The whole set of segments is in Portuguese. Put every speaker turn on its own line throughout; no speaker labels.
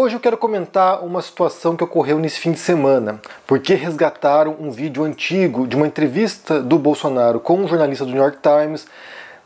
Hoje eu quero comentar uma situação que ocorreu nesse fim de semana, porque resgataram um vídeo antigo de uma entrevista do Bolsonaro com um jornalista do New York Times,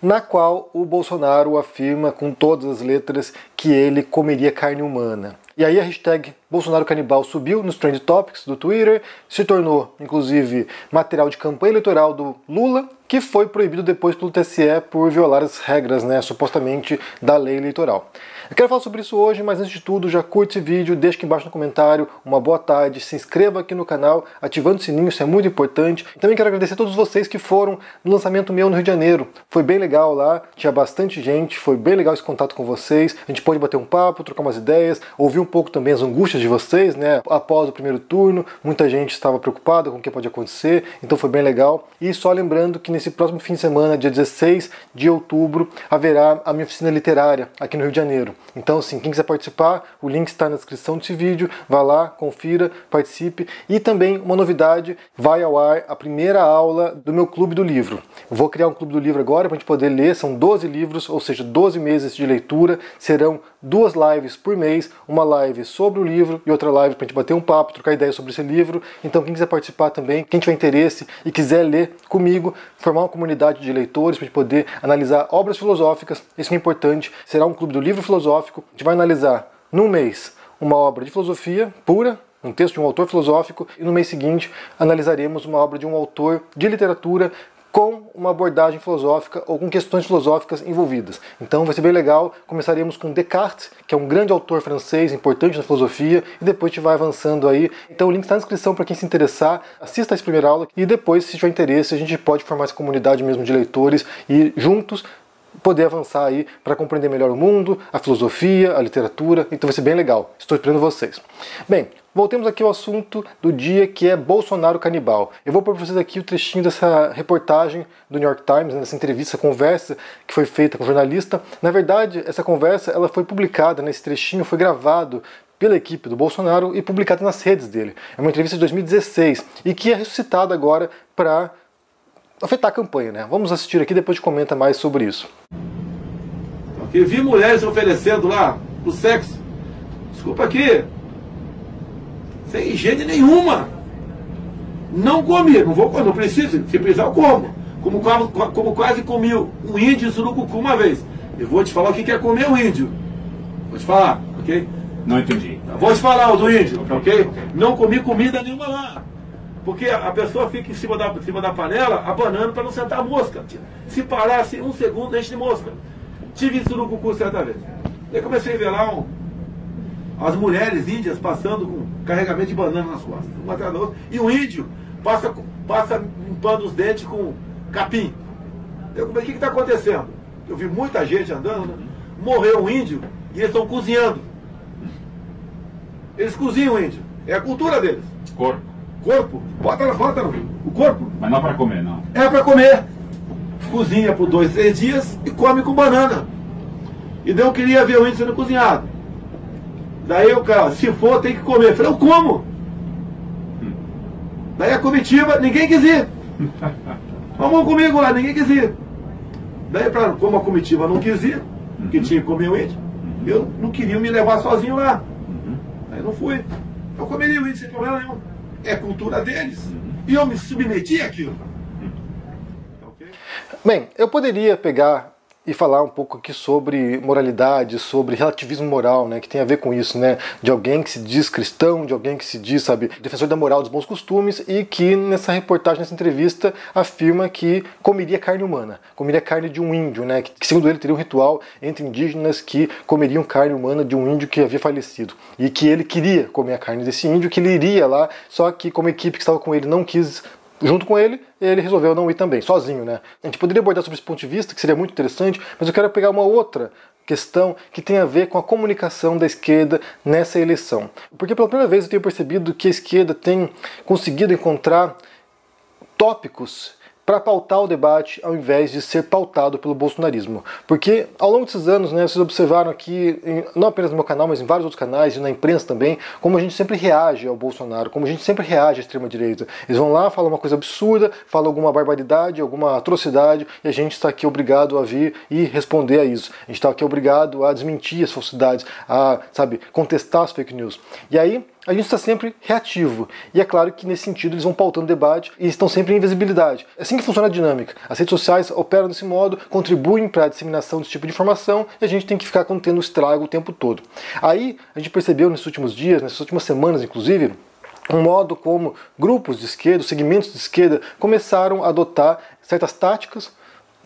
na qual o Bolsonaro afirma com todas as letras que ele comeria carne humana. E aí a hashtag Bolsonaro Canibal subiu nos Trend Topics do Twitter, se tornou, inclusive, material de campanha eleitoral do Lula, que foi proibido depois pelo TSE por violar as regras, supostamente, da lei eleitoral. Eu quero falar sobre isso hoje, mas antes de tudo, já curte esse vídeo, deixa aqui embaixo no comentário uma boa tarde, se inscreva aqui no canal, ativando o sininho, isso é muito importante. E também quero agradecer a todos vocês que foram no lançamento meu no Rio de Janeiro. Foi bem legal lá, tinha bastante gente, foi bem legal esse contato com vocês. A gente pôde bater um papo, trocar umas ideias, ouvir um pouco também as angústias de vocês, após o primeiro turno, muita gente estava preocupada com o que pode acontecer, então foi bem legal. E só lembrando que nesse próximo fim de semana, dia 16 de outubro, haverá a minha oficina literária aqui no Rio de Janeiro. Então, assim, quem quiser participar, o link está na descrição desse vídeo, vá lá, confira, participe. E também uma novidade, vai ao ar a primeira aula do meu Clube do Livro. Eu vou criar um Clube do Livro agora para a gente poder ler, são 12 livros, ou seja, 12 meses de leitura, serão 2 lives por mês, uma live sobre o livro e outra live para a gente bater um papo, trocar ideias sobre esse livro. Então quem quiser participar também, quem tiver interesse e quiser ler comigo, formar uma comunidade de leitores para a gente poder analisar obras filosóficas, isso é importante, será um Clube do Livro Filosófico. A gente vai analisar num mês uma obra de filosofia pura, um texto de um autor filosófico, e no mês seguinte analisaremos uma obra de um autor de literatura com uma abordagem filosófica ou com questões filosóficas envolvidas. Então vai ser bem legal. Começaremos com Descartes, que é um grande autor francês, importante na filosofia, e depois a gente vai avançando aí. Então o link está na descrição para quem se interessar. Assista a essa primeira aula e depois, se tiver interesse, a gente pode formar essa comunidade mesmo de leitores e juntos poder avançar aí para compreender melhor o mundo, a filosofia, a literatura. Então vai ser bem legal. Estou esperando vocês. Bem, voltemos aqui ao assunto do dia, que é Bolsonaro Canibal. Eu vou pôr para vocês aqui o trechinho dessa reportagem do New York Times, dessa entrevista, conversa que foi feita com o jornalista. Na verdade, essa conversa ela foi publicada, nesse trechinho foi gravado pela equipe do Bolsonaro e publicado nas redes dele. É uma entrevista de 2016 e que é ressuscitada agora para afetar a campanha, Vamos assistir aqui e depois a gente comenta mais sobre isso.
Eu vi mulheres oferecendo lá o sexo. Desculpa aqui. Sem higiene nenhuma. Não comi, não preciso. Se precisar eu como. Como quase comi um índio em Surucucu uma vez. Eu vou te falar o que é comer um índio. Vou te falar, ok?
Não entendi.
Vou te falar o do índio, ok? Não comi comida nenhuma lá. Porque a pessoa fica em cima da panela abanando para não sentar a mosca. Se parasse um segundo, enche de mosca. Tive em Surucucu certa vez. Aí comecei a ver lá as mulheres índias passando com carregamento de banana nas costas, uma atrás da outra. E o índio passa limpando os dentes com capim. Eu falei, o que está acontecendo? Eu vi muita gente andando, Morreu um índio e eles estão cozinhando. Eles cozinham o índio. É a cultura deles. Corpo? Bota o corpo.
Mas não é para comer, não.
É para comer. Cozinha por 2, 3 dias e come com banana. E daí eu queria ver o índio sendo cozinhado. Daí o cara, se for, tem que comer. Eu falei, eu como. Daí a comitiva, ninguém quis ir. Vamos comigo lá, ninguém quis ir. Daí, como a comitiva não quis ir, que tinha que comer o índio, eu não queria me levar sozinho lá. Aí não fui. Eu comeria o índio sem problema nenhum. É cultura deles. E eu me submeti àquilo.
Bem, eu poderia pegar e falar um pouco aqui sobre moralidade, sobre relativismo moral, que tem a ver com isso, de alguém que se diz cristão, de alguém que se diz, defensor da moral, dos bons costumes, e que nessa reportagem, nessa entrevista, afirma que comeria carne humana, comeria carne de um índio, que segundo ele teria um ritual entre indígenas que comeriam carne humana de um índio que havia falecido, e que ele queria comer a carne desse índio, que ele iria lá, só que como a equipe que estava com ele não quis junto com ele, ele resolveu não ir também, sozinho, A gente poderia abordar sobre esse ponto de vista, que seria muito interessante, mas eu quero pegar uma outra questão que tem a ver com a comunicação da esquerda nessa eleição. Porque pela primeira vez eu tenho percebido que a esquerda tem conseguido encontrar tópicos para pautar o debate ao invés de ser pautado pelo bolsonarismo. Porque ao longo desses anos, né, vocês observaram aqui, não apenas no meu canal, mas em vários outros canais e na imprensa também, como a gente sempre reage ao Bolsonaro, como a gente sempre reage à extrema-direita. Eles vão lá, falam uma coisa absurda, falam alguma barbaridade, alguma atrocidade, e a gente está aqui obrigado a vir e responder a isso. A gente está aqui obrigado a desmentir as falsidades, a, sabe, contestar as fake news. E aí, a gente está sempre reativo. E é claro que nesse sentido eles vão pautando debate e estão sempre em invisibilidade. É assim que funciona a dinâmica. As redes sociais operam desse modo, contribuem para a disseminação desse tipo de informação e a gente tem que ficar contendo estrago o tempo todo. Aí a gente percebeu nesses últimos dias, nessas últimas semanas inclusive, um modo como grupos de esquerda, segmentos de esquerda começaram a adotar certas táticas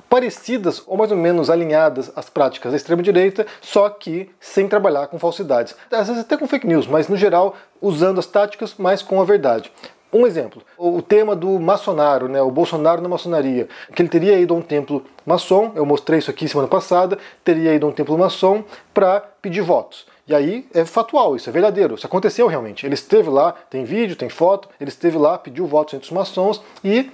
parecidas ou mais ou menos alinhadas às práticas da extrema-direita, só que sem trabalhar com falsidades. Às vezes até com fake news, mas no geral usando as táticas, mas com a verdade. Um exemplo, o tema do maçonário, né, o Bolsonaro na maçonaria, que ele teria ido a um templo maçom, eu mostrei isso aqui semana passada, teria ido a um templo maçom para pedir votos. E aí é factual, isso é verdadeiro, isso aconteceu realmente. Ele esteve lá, tem vídeo, tem foto, ele esteve lá, pediu votos entre os maçons e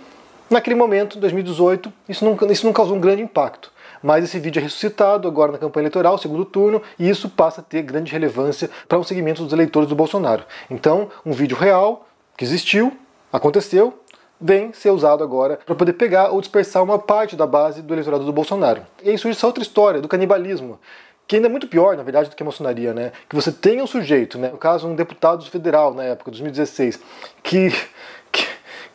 naquele momento, em 2018, isso não causou um grande impacto. Mas esse vídeo é ressuscitado agora na campanha eleitoral, segundo turno, e isso passa a ter grande relevância para um segmento dos eleitores do Bolsonaro. Então, um vídeo real, que existiu, aconteceu, vem ser usado agora para poder pegar ou dispersar uma parte da base do eleitorado do Bolsonaro. E aí surge essa outra história, do canibalismo, que ainda é muito pior, na verdade, do que a maçonaria, né? Que você tenha um sujeito, né? No caso, um deputado federal, na época, 2016, que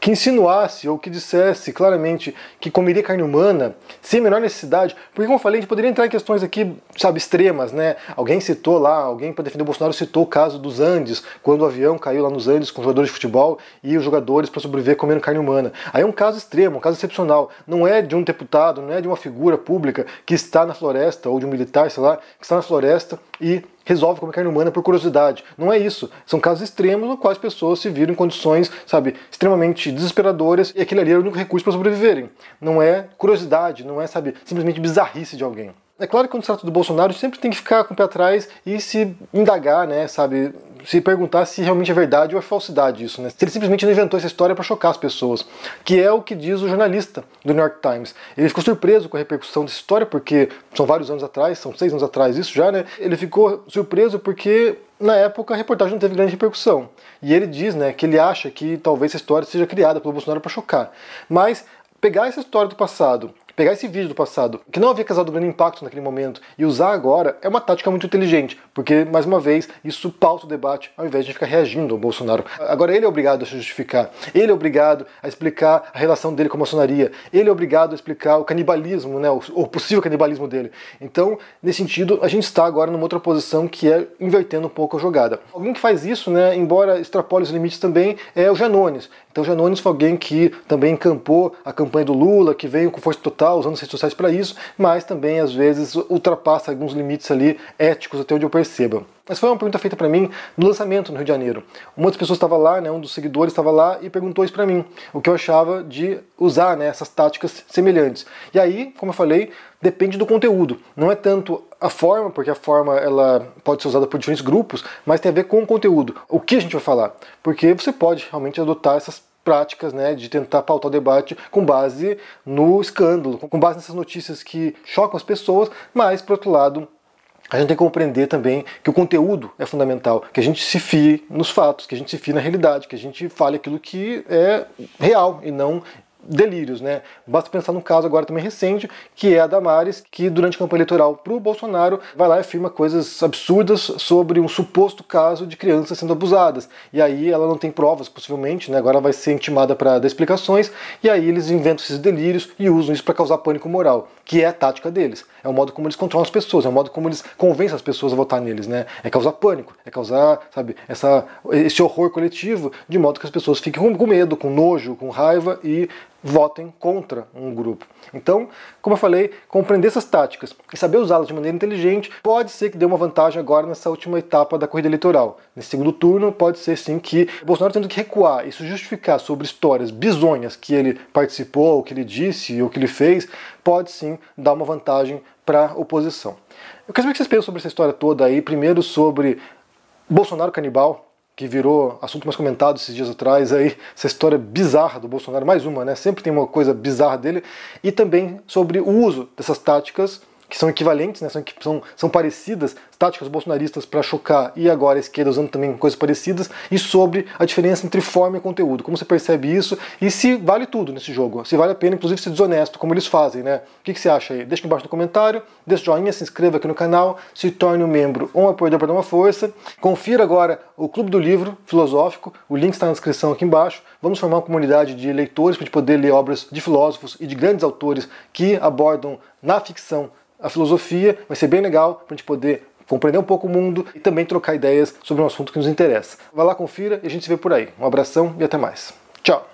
insinuasse ou que dissesse claramente que comeria carne humana sem a menor necessidade, porque como eu falei, a gente poderia entrar em questões aqui, sabe, extremas, né? Alguém citou lá, alguém para defender o Bolsonaro citou o caso dos Andes, quando o avião caiu lá nos Andes com jogadores de futebol e os jogadores para sobreviver comendo carne humana. Aí é um caso extremo, um caso excepcional. Não é de um deputado, não é de uma figura pública que está na floresta, ou de um militar, sei lá, que está na floresta e resolve comer carne humana por curiosidade. Não é isso. São casos extremos nos quais pessoas se viram em condições, sabe, extremamente desesperadoras e aquele ali era o único recurso para sobreviverem. Não é curiosidade, não é, sabe, simplesmente bizarrice de alguém. É claro que quando se trata do Bolsonaro, sempre tem que ficar com o pé atrás e se indagar, né, sabe, se perguntar se realmente é verdade ou é falsidade isso, né? Se ele simplesmente não inventou essa história para chocar as pessoas, que é o que diz o jornalista do New York Times. Ele ficou surpreso com a repercussão dessa história, porque são vários anos atrás, são 6 anos atrás isso já, né? Ele ficou surpreso porque na época a reportagem não teve grande repercussão. E ele diz, né, que ele acha que talvez essa história seja criada pelo Bolsonaro para chocar. Mas pegar essa história do passado, pegar esse vídeo do passado, que não havia causado grande impacto naquele momento, e usar agora é uma tática muito inteligente, porque, mais uma vez, isso pauta o debate ao invés de ficar reagindo ao Bolsonaro. Agora ele é obrigado a se justificar, ele é obrigado a explicar a relação dele com a maçonaria, ele é obrigado a explicar o canibalismo, né, o possível canibalismo dele. Então, nesse sentido, a gente está agora numa outra posição que é invertendo um pouco a jogada. Alguém que faz isso, né, embora extrapole os limites também, é o Janones. Então o Janones foi alguém que também encampou a campanha do Lula, que veio com força total, usando as redes sociais para isso, mas também às vezes ultrapassa alguns limites ali éticos, até onde eu perceba. Mas foi uma pergunta feita para mim no lançamento no Rio de Janeiro. Uma das pessoas estava lá, né, um dos seguidores estava lá e perguntou isso para mim, o que eu achava de usar, né, essas táticas semelhantes. E aí, como eu falei, depende do conteúdo. Não é tanto a forma, porque a forma ela pode ser usada por diferentes grupos, mas tem a ver com o conteúdo. O que a gente vai falar? Porque você pode realmente adotar essas práticas, né, de tentar pautar o debate com base no escândalo, com base nessas notícias que chocam as pessoas, mas, por outro lado, a gente tem que compreender também que o conteúdo é fundamental, que a gente se fie nos fatos, que a gente se fie na realidade, que a gente fale aquilo que é real e não delírios, né? Basta pensar num caso agora também recente, que é a Damares, que durante a campanha eleitoral para o Bolsonaro vai lá e afirma coisas absurdas sobre um suposto caso de crianças sendo abusadas. E aí ela não tem provas, possivelmente, né? Agora ela vai ser intimada para dar explicações, e aí eles inventam esses delírios e usam isso para causar pânico moral, que é a tática deles. É o modo como eles controlam as pessoas, é o modo como eles convencem as pessoas a votar neles, né? É causar pânico, é causar, sabe, esse horror coletivo, de modo que as pessoas fiquem com medo, com nojo, com raiva e votem contra um grupo. Então, como eu falei, compreender essas táticas e saber usá-las de maneira inteligente pode ser que dê uma vantagem agora nessa última etapa da corrida eleitoral. Nesse segundo turno, pode ser sim que o Bolsonaro tendo que recuar e se justificar sobre histórias bizonhas que ele participou, ou que ele disse, ou que ele fez, pode sim dar uma vantagem para a oposição. Eu quero saber o que vocês pensam sobre essa história toda aí, primeiro sobre Bolsonaro canibal, que virou assunto mais comentado esses dias atrás, aí, essa história bizarra do Bolsonaro, mais uma, né? Sempre tem uma coisa bizarra dele, e também sobre o uso dessas táticas que são equivalentes, né, são parecidas, táticas bolsonaristas para chocar, e agora a esquerda usando também coisas parecidas, e sobre a diferença entre forma e conteúdo, como você percebe isso, e se vale tudo nesse jogo, se vale a pena inclusive ser desonesto, como eles fazem, né? O que você acha aí? Deixa aqui embaixo no comentário, deixa o joinha, se inscreva aqui no canal, se torne um membro ou um apoiador para dar uma força, confira agora o Clube do Livro Filosófico, o link está na descrição aqui embaixo, vamos formar uma comunidade de leitores para a gente poder ler obras de filósofos e de grandes autores que abordam na ficção a filosofia, vai ser bem legal para a gente poder compreender um pouco o mundo e também trocar ideias sobre um assunto que nos interessa. Vai lá, confira e a gente se vê por aí. Um abração e até mais. Tchau!